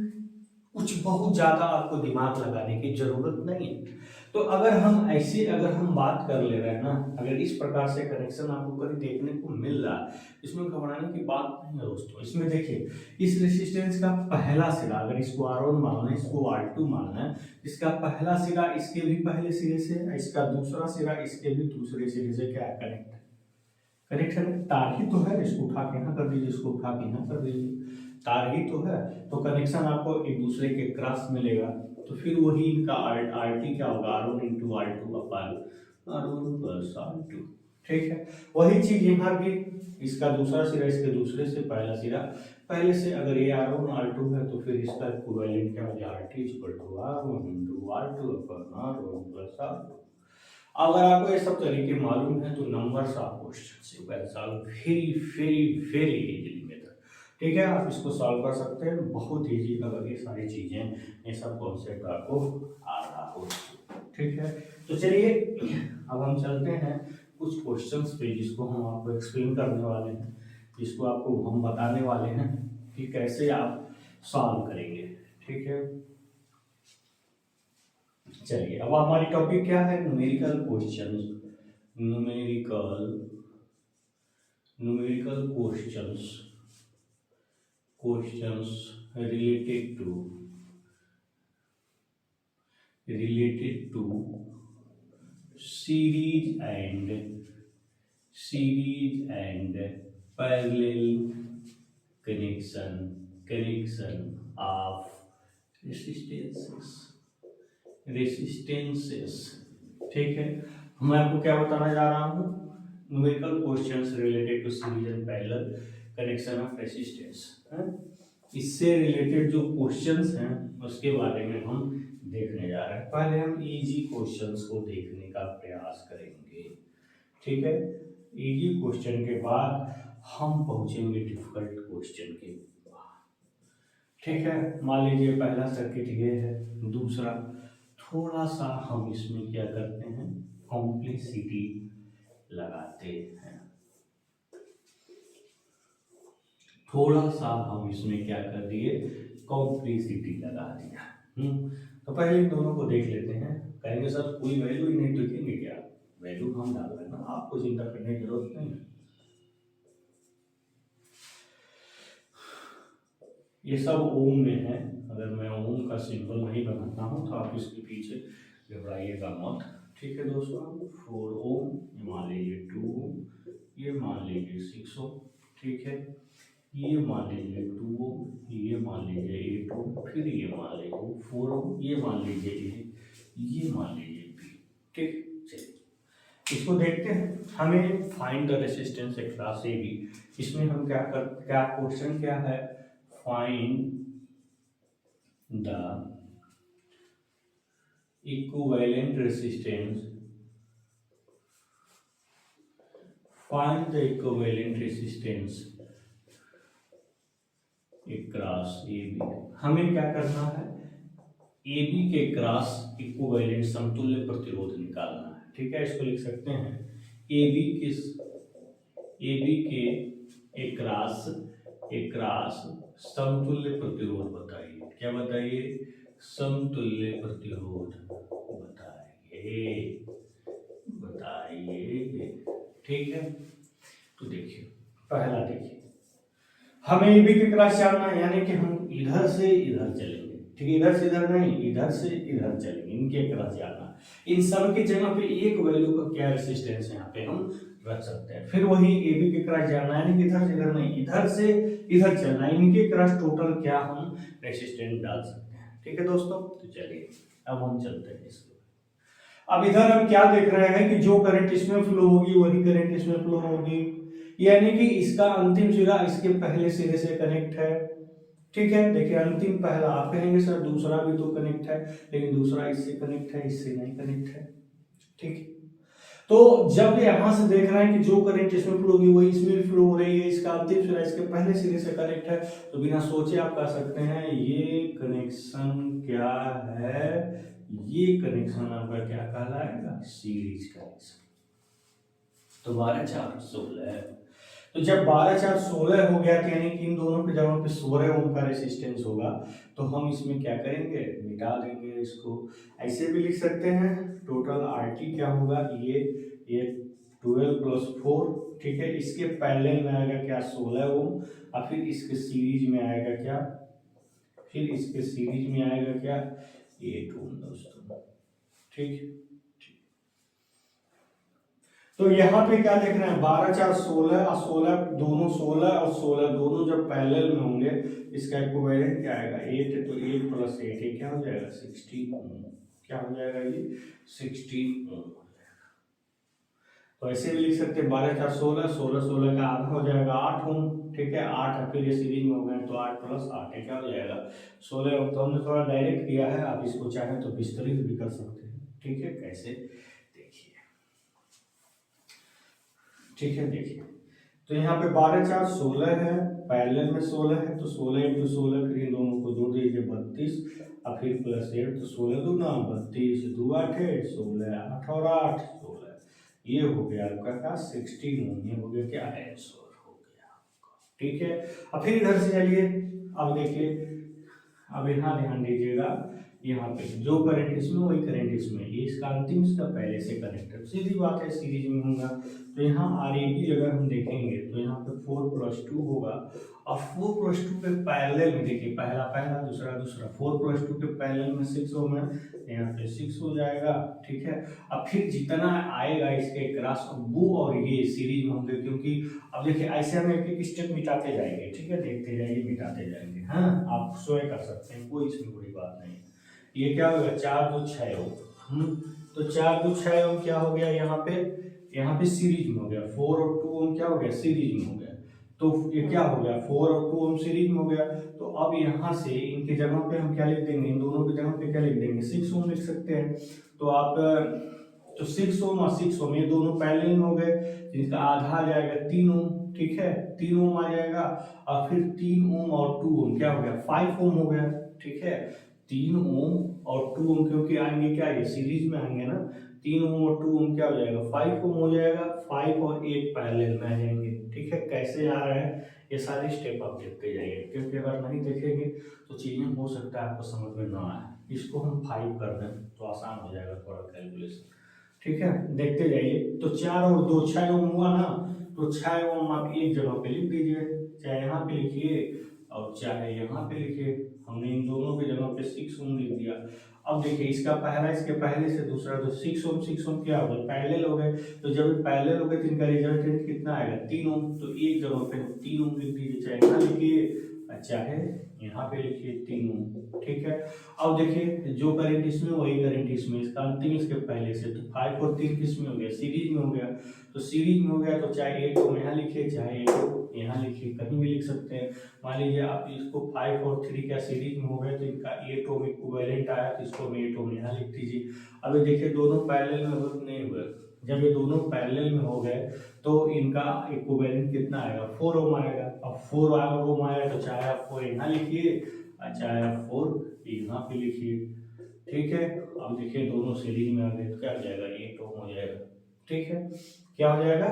कुछ बहुत ज्यादा आपको दिमाग लगाने की जरूरत नहीं है। तो अगर हम ऐसे अगर हम बात कर ले रहे हैं ना, अगर इस प्रकार से कनेक्शन आपको कहीं देखने को मिल रहा है, इसमें घबराने की बात नहीं है दोस्तों। इसमें देखिए इस रेजिस्टेंस का पहला सिरा, अगर इसको R1 मानना है, इसको R2 मानना है, इसका पहला सिरा इसके भी पहले सिरे से, इसका दूसरा सिरा इसके भी दूसरे सिरे से क्या कनेक्ट है, कनेक्ट है, तार ही तो है, इसको उठा के यहाँ कर दीजिए, इसको उठा के यहाँ कर दीजिए, तार ही तो है। तो कनेक्शन आपको एक दूसरे के क्रॉस मिलेगा, तो फिर वही इनका आर टी क्या होगा, R1 into R2 upon R1 plus R2। ठीक है, वही चीज यहाँ भी, इसका दूसरा सिरा इसके दूसरे से पहला सिरा, पहले से अगर ये R1 R2 है तो फिर इसका इक्विवेलेंट क्या हो जाएगा, RT equal to R1 into R2 upon R1 plus R2। अगर आपको ये सब तरीके मालूम है तो numbers of question you can solve very very very easily method. ठीक है, आप इसको सॉल्व कर सकते हैं बहुत इजी, अगर ये सारी चीजें, ये सब कॉन्सेप्ट आपको आ रहा हो। ठीक है, तो चलिए अब हम चलते हैं कुछ क्वेश्चंस पे जिसको हम आपको एक्सप्लेन करने वाले हैं, जिसको आपको हम बताने वाले हैं कि कैसे आप सॉल्व करेंगे। ठीक है, चलिए अब हमारी टॉपिक क्या है, numerical questions. Numerical numerical questions questions related to series and parallel connection of resistances। ठीक है, मैं आपको क्या बताना जा रहा हूँ, numerical questions related to series and parallel connection of resistance. इससे रिलेटेड जो क्वेश्चंस हैं उसके बारे में हम देखने जा रहे हैं। पहले हम इजी क्वेश्चंस को देखने का प्रयास करेंगे। ठीक है, इजी क्वेश्चन के बाद हम पहुंचेंगे डिफिकल्ट क्वेश्चन के बाद। ठीक है, मान लीजिए पहला सर्किट ये है, दूसरा थोड़ा सा हम इसमें क्या करते हैं, कॉम्प्लेक्सिटी लगाते हैं। थोड़ा सा हम इसमें क्या कर दिए, कॉम्प्लेक्सिटी लगा दिया। तो पहले इन दोनों को देख लेते हैं। कहेंगे सर कोई वैल्यू ही नहीं लिखेंगे क्या, वैल्यू हम डाल रहे हैं ना, आपको चिंता करने की जरूरत नहीं है। ये सब ओम में है, अगर मैं ओम का सिंबल नहीं बनाता हूँ तो आप इसके पीछे घबराइएगा मत। ठीक है दोस्तों, 4 ओम, ये मान लीजिए 2 ओम, ये मान लीजिए 6 ओम। ठीक है, ये मान लीजिए 2 ओम, ये मान लीजिए 8 ओम, फिर ये मान लीजिए 4 ओम, ये मान लीजिए ये मान लीजिए बी। ठीक, चलिए इसको देखते हैं। हमें find the resistance across A B. इसमें हम क्या क्वेश्चन क्या है, find the equivalent resistance, find the equivalent resistance cross A B. हमें क्या करना है, ए बी के क्रॉस इक्विवेलेंट समतुल्य प्रतिरोध निकालना है। ठीक है, इसको लिख सकते हैं ए बी के क्रॉस समतुल्य प्रतिरोध बताइए। क्या बताइए, समतुल्य प्रतिरोध बताइए। ठीक है, तो देखिए पहला देखिए, हमें ए बी के क्रॉस जानना है, यानी कि हम इधर से इधर चलेंगे। ठीक है, इधर से इधर नहीं, इधर से इधर चलेंगे, इनके क्रॉस जानना। इन सब की जगह पे एक वैल्यू का क्या रेसिस्टेंस यहाँ पे हम रख सकते हैं। फिर वही ए बी के क्रॉस जानना है, यानी कि इधर से इधर नहीं, इधर से इधर चलना है, इनके क्रॉस टोटल क्या हम रेसिस्टेंस डाल सकते हैं। ठीक है दोस्तों, तो चलिए अब हम चलते हैं इसको। अब इधर हम क्या देख रहे हैं कि जो करंट इसमें फ्लो होगी वही करंट इसमें फ्लो होगी, यानी कि इसका अंतिम सिरा इसके पहले सिरे से कनेक्ट है। ठीक है, देखिए अंतिम पहला, आप कहेंगे सर दूसरा भी तो कनेक्ट है, लेकिन दूसरा इससे कनेक्ट है, इससे नहीं कनेक्ट है। ठीक, तो जब यहां से देख रहे हैं कि जो करंट इसमें फ्लो होगी वही इसमें फ्लो हो रही है, इसका अंतिम सिरा इसके पहले सिरे से कनेक्ट है, तो बिना सोचे आप कह सकते हैं ये कनेक्शन क्या है, ये कनेक्शन आपका क्या कहलाएगा, सीरीज कनेक्शन। तो 12 4 16, तो जब 12 4 16 हो गया, तो यानी कि इन दोनों के जगह पे 16 ओम का रेसिस्टेंस होगा, तो हम इसमें क्या करेंगे, मिटा देंगे इसको। ऐसे भी लिख सकते हैं, टोटल आरटी क्या होगा, ये 12 प्लस 4। ठीक है, इसके पैरेलल में आएगा क्या, 16 ओम, और फिर इसके सीरीज में आएगा क्या, 8 ओम दोस्तों। ठीक, तो यहाँ पे क्या देख रहे हैं, 12 4 16 और 16 दोनों, 16 और 16 दोनों जब पैरेलल में होंगे, इसका इक्विवेलेंट क्या आएगा 8 है, तो 8 + 8 ये क्या हो जाएगा 16 ओम। क्या हो जाएगा ये 16 ओम। तो ऐसे भी लिख सकते हैं 12 4 16, 16 16 का आधा हो जाएगा 8 ओम। ठीक है 8 है, फिर ये सीरीज में हो गए तो 8 + 8 है क्या हो जाएगा 16 ओम। तो हमने थोड़ा डायरेक्ट किया है, आप इसको चाहे तो विस्तृत भी कर सकते हैं। ठीक है कैसे देखिए, ठीक है देखिए, तो यहाँ पे 12 4 16 है, पैरेलल में 16 है, तो 16 × 16 फिर इन दोनों को जोड़ दीजिए 32 और फिर +8, तो 16 दूना 32, 2 8 है 16, 8 और 8 16, ये हो गया आपका क्या 16 ओम। ये हो गया क्या आंसर हो गया आपका। ठीक है अब फिर इधर से चलिए, अब देखिए, अब यहाँ ध्यान दीजिएगा, यहाँ पे जो करंट इसमें वही करंट इसमें, ये इसका अंतिम इसका पहले से कनेक्टेड, सीधी बात है सीरीज में होगा। तो यहाँ RAB अगर हम देखेंगे तो यहाँ पे 4 + 2 होगा, और 4 + 2 के पैरेलल में देखिए, पहला पहला दूसरा दूसरा, 4 + 2 के पैरेलल में 6 ओम है, यहाँ पे 6 हो जाएगा। ठीक है अब फिर जितना आएगा इसके क्रॉस, वो और ये सीरीज में होंगे, क्योंकि अब देखिए ऐसे हम एक एक स्टेप मिटाते जाएंगे। ठीक है देखते जाइए मिटाते जाएंगे, हाँ आप स्वयं कर सकते हैं, कोई इसमें बड़ी बात नहीं। ये क्या होगा 4 2 6 ओम। तो 4 2 6 ओम क्या हो गया, यहाँ पे सीरीज में हो गया, 4 और 2 ओम क्या हो गया सीरीज में हो गया, तो ये क्या हो गया 4 और 2 ओम सीरीज में हो गया। तो अब यहाँ से इनके जगह पे हम क्या लिख देंगे, इन दोनों की जगह पे क्या लिख देंगे 6 ओम लिख सकते हैं। तो आप तो 6 ओम और 6 ओम ये दोनों पैरेलल में हो गए, जिसका आधा आ जाएगा 3 ओम। ठीक है 3 ओम आ जाएगा, और फिर 3 ओम और 2 ओम क्या हो गया 5 ओम हो गया। ठीक है 3 ओम और 2 ओम क्योंकि आएंगे क्या, ये सीरीज में आएंगे ना, 3 ओम और 2 ओम क्या हो जाएगा 5 ओम हो जाएगा, 5 और 8 पैरेलल में आ जाएंगे। ठीक है कैसे आ रहा है ये सारे स्टेप आप देखते जाइए, क्योंकि अगर नहीं देखेंगे तो चीजें हो सकता है आपको समझ में ना आए। इसको हम 5 कर दें तो आसान हो जाएगा थोड़ा कैलकुलेशन। ठीक है देखते जाइए, तो 4 और 2 6 ओम हुआ ना, तो 6 ओम आप एक जगह पे लिख दीजिए, चाहे यहाँ पे लिखिए और चाहे यहाँ पे लिखिए। हमने इन दोनों की जगह पे 6 ओम लिख दिया। अब देखिए इसका पहला इसके पहले से दूसरा, तो 6 ओम क्या हो गया पैरेलल हो गए, तो जब पैरेलल हो गए तो इनका रिजल्टेंट कितना आएगा 3 ओम। तो एक जगह पे 3 ओम लिख दीजिए, चाहे यहाँ लिखिए चाहे यहाँ पे लिखिए 3 ओम। ठीक है अब देखिए जो करंट इसमें वही करंट इसमें, इसका अंतिम इसके पहले से, तो 5 और 3 किस में हो गया सीरीज में हो गया। तो सीरीज में हो गया तो चाहे 8 ओम यहाँ लिखिए चाहे 8 ओम यहाँ लिखिए, कहीं भी लिख सकते हैं। मान लीजिए आप इसको 5 और 3 का सीरीज में हो गए तो इनका 8 ओम इक्विवेलेंट आया, तो इसको 8 ओम यहाँ लिख दीजिए। अब देखिए दोनों पैरेलल में नहीं हुए, जब ये दोनों पैरेलल में हो गए तो इनका इक्विवेलेंट कितना आएगा 4 ओम आएगा। अब 4 ओम आया तो चाहे आप 4 यहाँ लिखिए और चाहे आप 4 यहाँ पे लिखिए। ठीक है अब देखिए दोनों सीरीज में आ गए तो क्या हो जाएगा 8 ओम हो जाएगा। ठीक है क्या हो जाएगा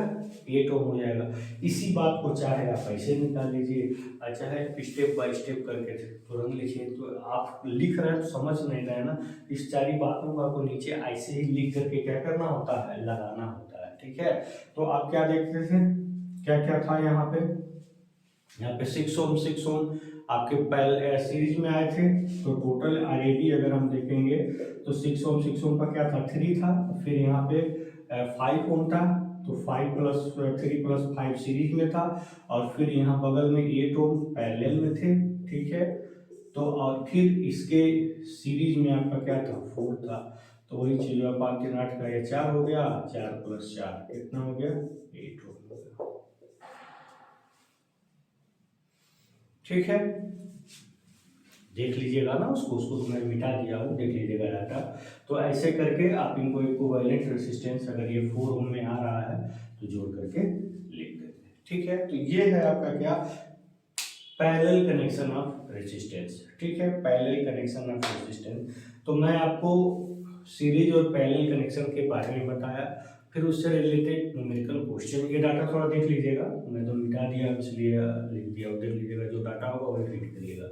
8 ओम हो जाएगा। इसी बात को चाहे आप ऐसे निकाल लीजिए और चाहे स्टेप बाय स्टेप करके तुरंत लिखिए। तो आप लिख रहे हैं तो समझ नहीं रहे ना, इस सारी बातों को आपको नीचे ऐसे ही लिख करके क्या करना होता है लगाना होता है। ठीक है तो आप क्या देखते थे क्या क्या था यहाँ पे 6 ओम आपके पहले सीरीज में आए थे। तो टोटल RAB अगर हम देखेंगे तो 6 ओम का क्या था 3 था, फिर यहाँ पे 5 ओम था, तो 5 + 3 + 5 सीरीज में था, और फिर यहाँ बगल में 8 ओम पैरेलल में थे। ठीक है तो और फिर इसके सीरीज में आपका क्या था 4 था, तो वही चीज 5 3 8 का ये 4 हो गया, 4 + 4 कितना हो गया 8 ओम हो गया। ठीक है देख लीजिएगा ना उसको तो मैं मिटा दिया हूँ, देख लीजिएगा डाटा। तो ऐसे करके आप इनको इक्विवेलेंट रेजिस्टेंस अगर ये 4 ओम में आ रहा है तो जोड़ करके लिख देते हैं। ठीक है तो ये है आपका क्या पैरेलल कनेक्शन ऑफ रेजिस्टेंस। ठीक है पैरेलल कनेक्शन ऑफ रेजिस्टेंस। तो मैं आपको सीरीज और पैरेलल कनेक्शन के बारे में बताया, फिर उससे रिलेटेड न्यूमेरिकल क्वेश्चन। ये डाटा थोड़ा देख लीजिएगा, मैं तो मिटा दिया इसलिए लिख दिया, देख लीजिएगा जो डाटा होगा वही रीड करिएगा।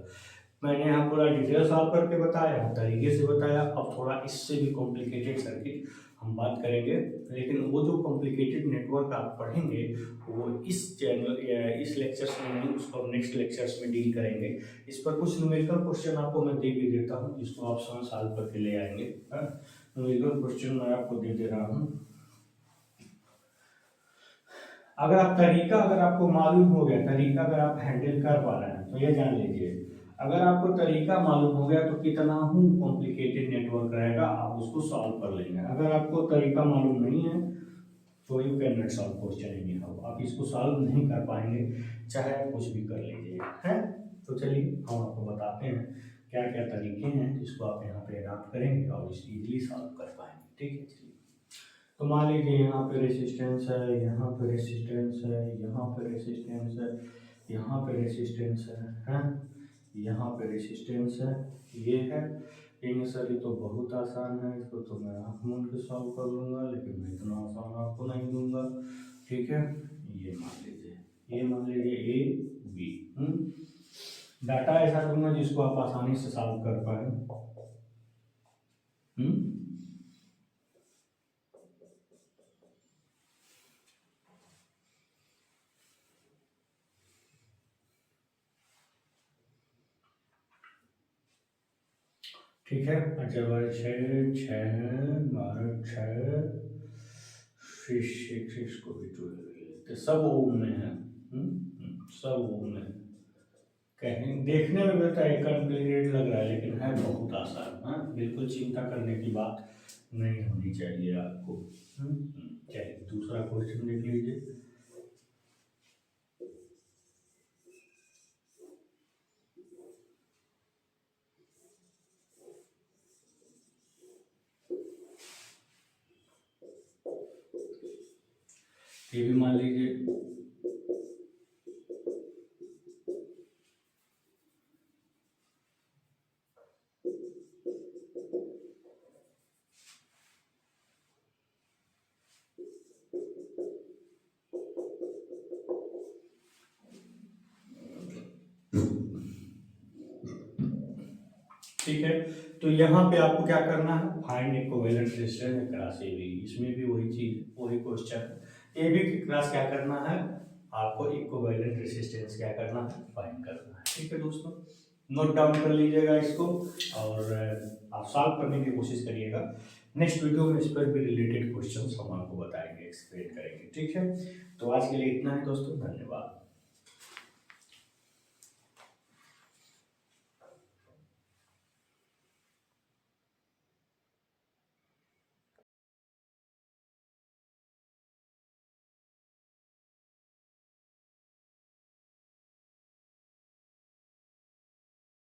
मैंने यहाँ पूरा डिटेल सॉल्व करके बताया, तरीके से बताया। अब थोड़ा इससे भी कॉम्प्लिकेटेड सर्किट हम बात करेंगे, लेकिन वो जो कॉम्प्लिकेटेड नेटवर्क आप पढ़ेंगे वो इस चैनल इस लेक्चर्स में नहीं, उसको हम नेक्स्ट लेक्चर्स में डील करेंगे। इस पर कुछ न्यूमेरिकल क्वेश्चन आपको मैं दे भी देता हूँ, जिसको आप स्वयं सॉल्व करके ले आएंगे। न्यूमेरिकल क्वेश्चन मैं आपको दे दे रहा हूँ। अगर आपको मालूम हो गया, तरीका अगर आप हैंडल कर पा रहे हैं तो ये जान लीजिए, अगर आपको तरीका मालूम हो गया तो कितना ही कॉम्प्लिकेटेड नेटवर्क रहेगा आप उसको सॉल्व कर लेंगे। अगर आपको तरीका मालूम नहीं है तो you can not solve question any how, आप इसको सॉल्व नहीं कर पाएंगे चाहे आप कुछ भी कर लीजिए, है। तो चलिए हम आपको बताते हैं क्या क्या तरीके हैं जिसको आप यहाँ पे अडॉप्ट करेंगे और इसे इजीली सॉल्व कर पाएंगे। ठीक है, चलिए। तो मान लीजिए यहाँ पे रेसिस्टेंस है, यहाँ पे रेसिस्टेंस है, यहाँ पे रेसिस्टेंस है, यहाँ पे रेसिस्टेंस है, यहाँ पे रेसिस्टेंस है, ये है। कहेंगे सर ये तो बहुत आसान है, इसको तो मैं आँख मूंद के सॉल्व कर लूँगा, लेकिन मैं इतना आसान आपको नहीं दूंगा। ठीक है, ये मान लीजिए ए बी, डाटा ऐसा दूंगा जिसको आप आसानी से सॉल्व कर पाए। ठीक है, अच्छा बार 6 को भी 12 लेते, सब ओम में है, सब ओम में। कहें देखने में बेटा एक कॉम्प्लिकेटेड लग रहा है लेकिन है बहुत आसान, बिल्कुल चिंता करने की बात नहीं होनी चाहिए आपको। चलिए दूसरा क्वेश्चन देख लीजिए। ये भी मान लीजिए ठीक है। तो यहाँ पे आपको क्या करना है, find equivalent resistance across A B, इसमें भी वही चीज वही क्वेश्चन, ए बी के क्रॉस क्या करना है, आपको इक्विवेलेंट रेजिस्टेंस क्या करना है, फाइंड करना है। ठीक है दोस्तों, नोट डाउन कर लीजिएगा इसको और आप सॉल्व करने की कोशिश करिएगा। नेक्स्ट वीडियो में इस पर भी रिलेटेड क्वेश्चन हम आपको बताएंगे, एक्सप्लेन करेंगे। ठीक है, तो आज के लिए इतना है दोस्तों, धन्यवाद।